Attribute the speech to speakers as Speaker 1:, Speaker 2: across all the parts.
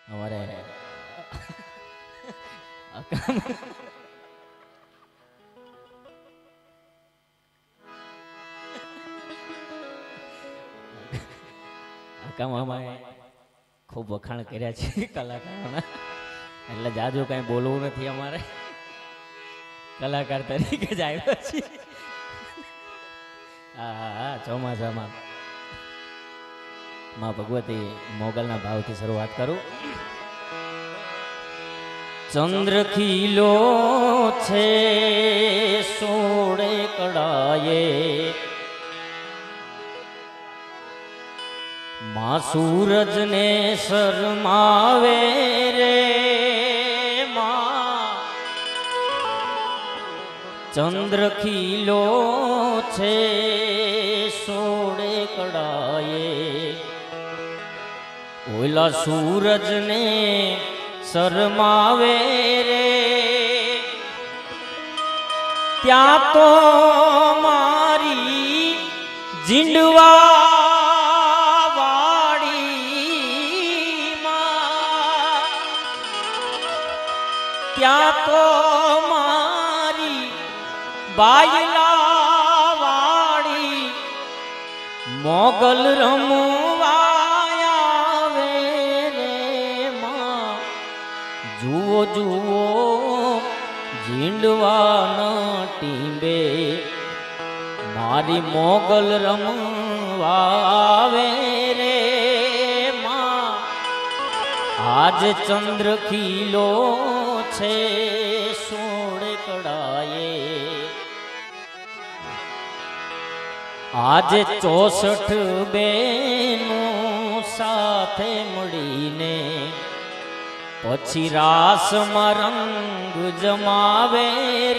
Speaker 1: અમારે અમારે ખૂબ વખાણ કર્યા છે કલાકારોના, એટલે જાજુ કઈ બોલવું નથી અમારે, કલાકાર તરીકે જ આવ્યા છીએ. હા, ચોમાસામાં માં ભગવતી મોગલના ભાવથી શરૂઆત કરું. ચંદ્ર ખીલો છે સોળે કડાયે, માં સૂરજ ને શરમાવે રે માં. ચંદ્ર ખીલો છે સોળે કડાયે, ઓલા સૂરજ ને શરમાવે રે. ત્યાં તો મારી જીંડવા ત્યાં તો મારી બાયલા વાળી મોગલ રમવાયા રે માં. જુઓ જુઓ ઝીંડવાના ટીંબે મારી મોગલ રમવાવે રે માં. આજ ચંદ્ર ખીલો છે સોળે કડાયે, આજે 64 બેનો સાથે મળીને પછી રાસમાં રંગ જમાવે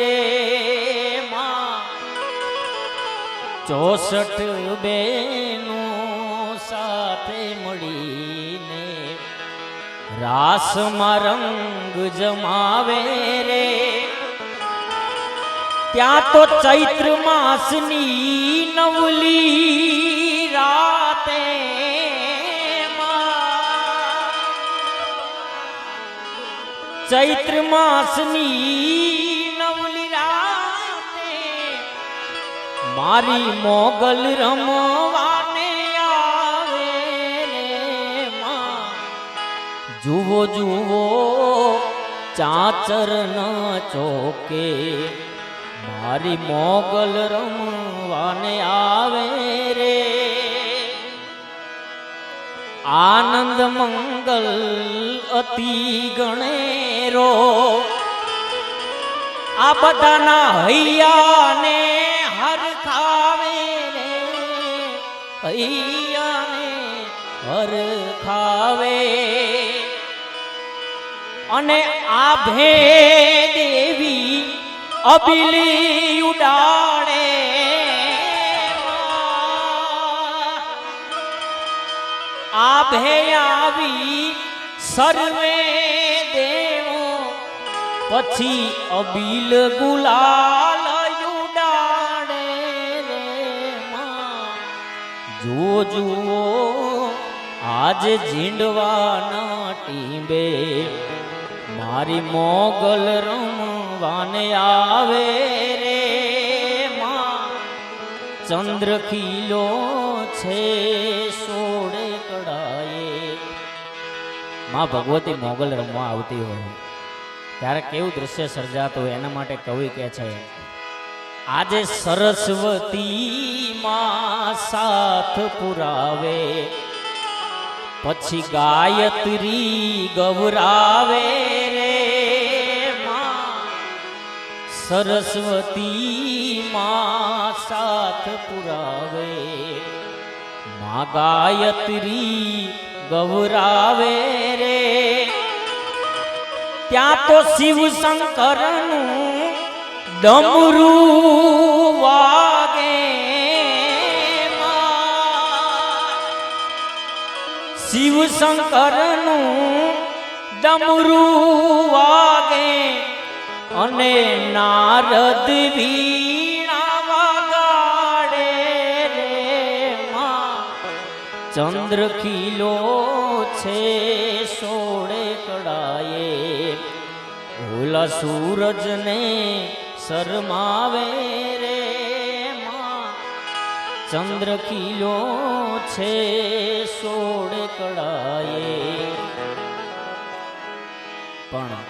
Speaker 1: રે માં. 64 બેનો સાથે મળીને રાસમાં રંગ જમાવે રે. ત્યાં તો ચૈત્ર માસની નવલી રાતે ચૈત્ર માસની નવલી રાતે મારી મોગલ રમવાને આવે રે માં. જુઓ જુઓ ચાચર ન ચોકે મારી મોગલ રમવાને આવે રે. આનંદ મંગલ અતિ ગણેરો આ બધાના હૈયાને હરખાવે રે. હૈયાને હરખાવે અને આ ભે દેવી અબિલી ઉડાડે. આ ભે આવી સર્વે દેવો પછી અબિલ ગુલાલ ઉડાડે રે માં. જુઓ જુઓ આજ ઝીંડવાના ટીંબે મારી મોગલ રમવાને આવે રે માં. ચંદ્ર ખીલો છે સોળે કડાયે. માં ભગવતી મોગલ રમવા આવતી હોય ત્યારે કેવું દૃશ્ય સર્જાતું હોય એના માટે કવિ કહે છે, આજે સરસ્વતી માં સાથ પુરાવે પછી ગાયત્રી ગૌરાવે રે માં. સરસ્વતી માં સાથ પુરાવે માં ગાયત્રી ગૌરાવે રે. ત્યાં તો શિવ શંકરનું ડમરું વાગે શિવ શંકરનું ડમરું વાગે અને નારદ વીણા વગાડે રે માં. ચંદ્ર ખીલો છે સોળે પેલા સૂરજને શરમાવે રે માં ચંદ્ર ખીલો છે સોળે કળાએ. પણ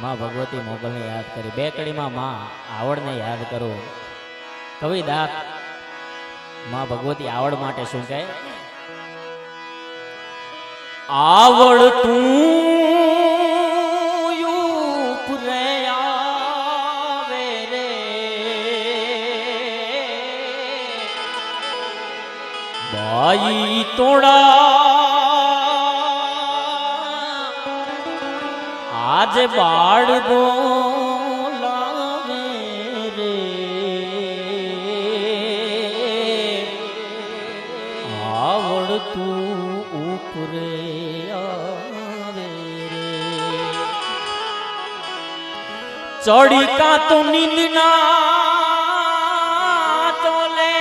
Speaker 1: માં ભગવતી મોગલને યાદ કરી. બે કડીમાં માં આવડને યાદ કરો. કવિ દાસ માં ભગવતી આવડ માટે શું કહે? આવડ તું ઉપરે આવે રે બાઈ તોડા આજે બાળ બોલાવે રે આવડ તું ઉપરે આવે રે. ચડી કા તો નીંદના તોલે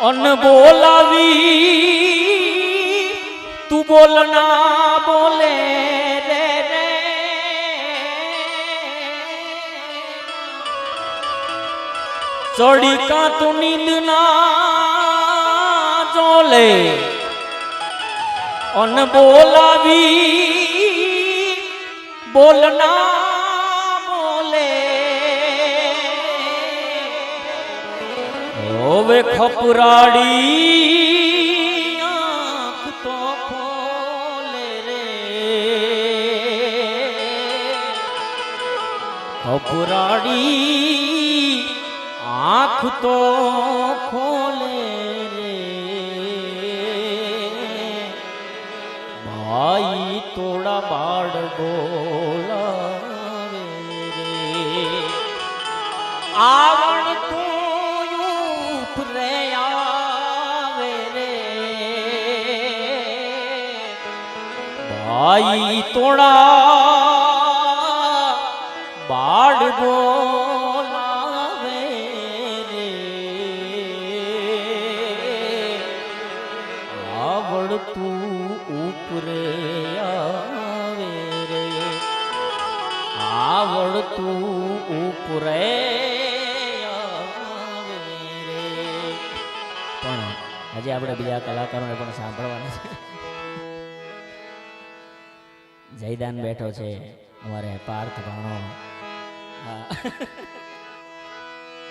Speaker 1: અન બોલાવી તું બોલના બોલે રે રે ચડી કા તો નીંદના ચોલે અન બોલાવી બોલના બોલે હવે ખપરાડી આંખ તો ખોલે રે ખપરાડી આંખ તો ખોલે રે ભાઈ તોડા બાળ બોલાવે રે આવડ તું ઉપરે આવે રે ભાઈ તોડા બાળ બોલાવે રે આવડ તું ઉપરે આવે રે આવડ તું ઉપરે આવે રે. પણ આજે આપણે બીજા કલાકારોને પણ સાંભળવાના છે. જયદાન બેઠો છે અમારે પાર્થ ભાણો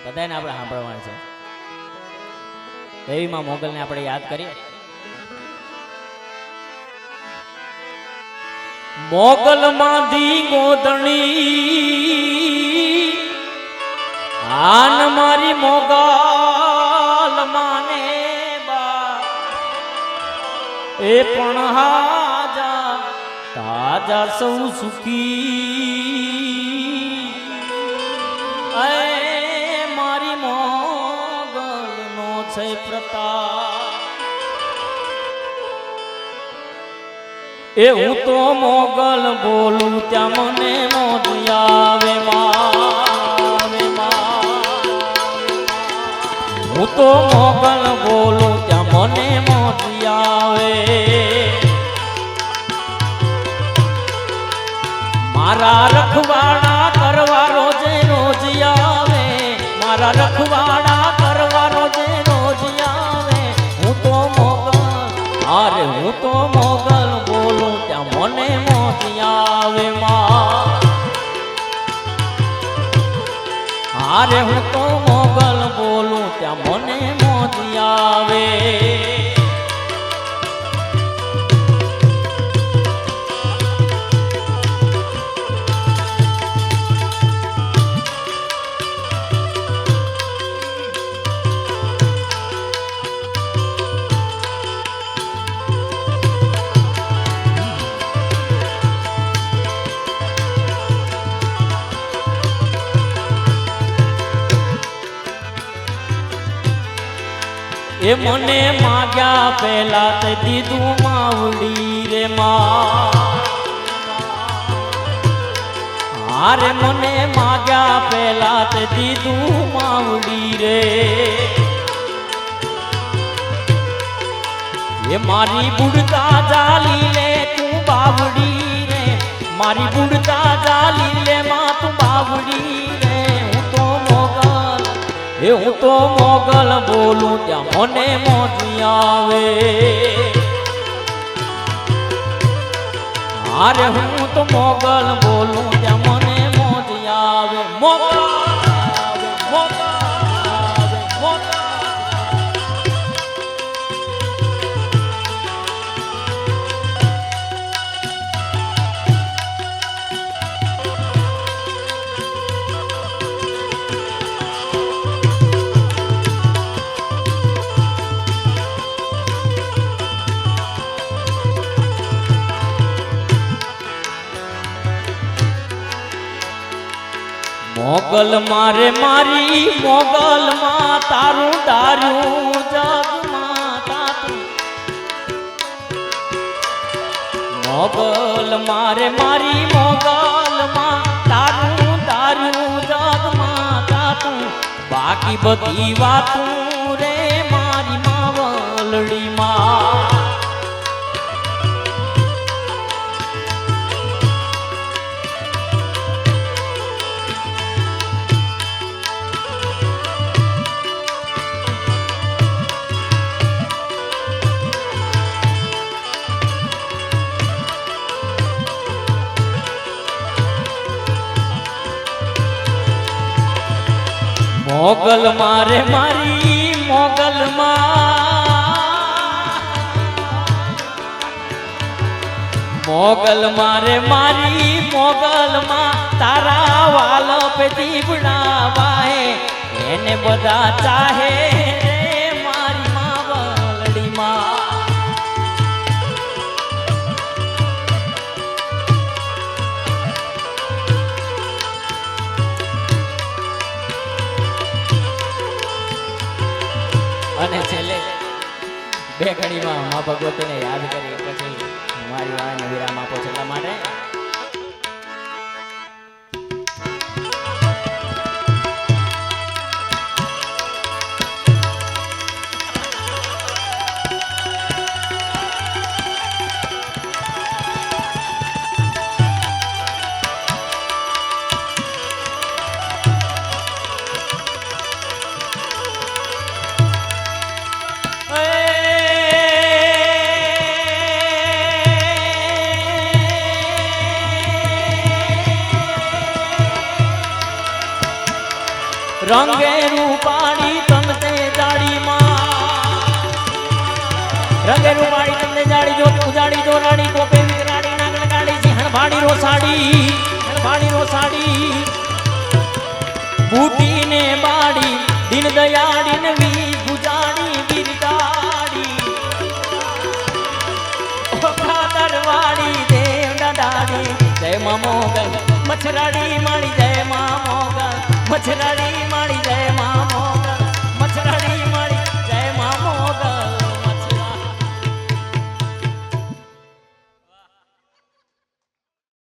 Speaker 1: બધાને આપણે સાંભળવાના છે. દેવીમાં મોગલને આપણે યાદ કરીએ. મોગલ માંધી ગોદણી આન મારી મોગલ માને બા એ પણ હાજા તાજા સૌ સુખી એ મારી મોગલ નો છે પ્રતાપ એ હું તો મોગલ બોલું ત્યાં મને મોજ આવે હું તો મોગલ બોલું ત્યાં મને મોજ આવે મારા રખવાડા કરવા રોજે રોજ આવે મારા રખવાડા કરવા રોજે રોજ આવે હું તો મોગલ અરે હું તો મોગલ બોલું ત્યાં મને મોજ આવે અરે હું તો મોગલ બોલું ત્યાં મને મોજ આવે એ મને માગ્યા પહેલા તે દીધું માવડી રે મારે મને માગ્યા પહેલા તે દીધું માવડી રે એ મારી બુડતા જાલી લે તું બાવડી રે મારી બુડતા જાલી લે માં તું બાવડી રે હું તો મોગલ બોલું ત્યાં મને મોજી આવે અરે હું તો મોગલ બોલું ત્યાં મને મોજી આવે મોગલ આવે મોગલ આવે મોગલ મોગલ મારે મારી મોગલ માં તારું ડાર્યું જગમાં તાતું મોગલ મારે મારી મોગલ માં તારું ડાર્યું જગમાં તાતું બાકી બધી વાતું રે મારી માવલડી માં મોગલ મારે મારી મોગલ મોગલ મારે મારી મોગલ માં તારા વાલ પે દીવડા વાહે એને બધા ચાહે રે મારી માવલડી માં અને છેલ્લે બે ઘડીમાં મા ભગવતીને યાદ કરી પછી મારી વાળાને વિરામ આપો છેલ્લા માટે રંગે રૂપાળી તમતે જાડીમાં રંગે રૂપાળી તમતે જાડી જો ઉજાડી જો રાણી કોપે વિકરાડી નાગલ ગાડી સિંહણ ભાડી રો સાડી બૂટી ને બાડી દિન દયાડી ને વી ગુજાડી બિરદાડી દરવાડી દેવ દાડી જય મા મોગલ મછરાડી માડી જય મા મોગલ મછરાડી માડી જય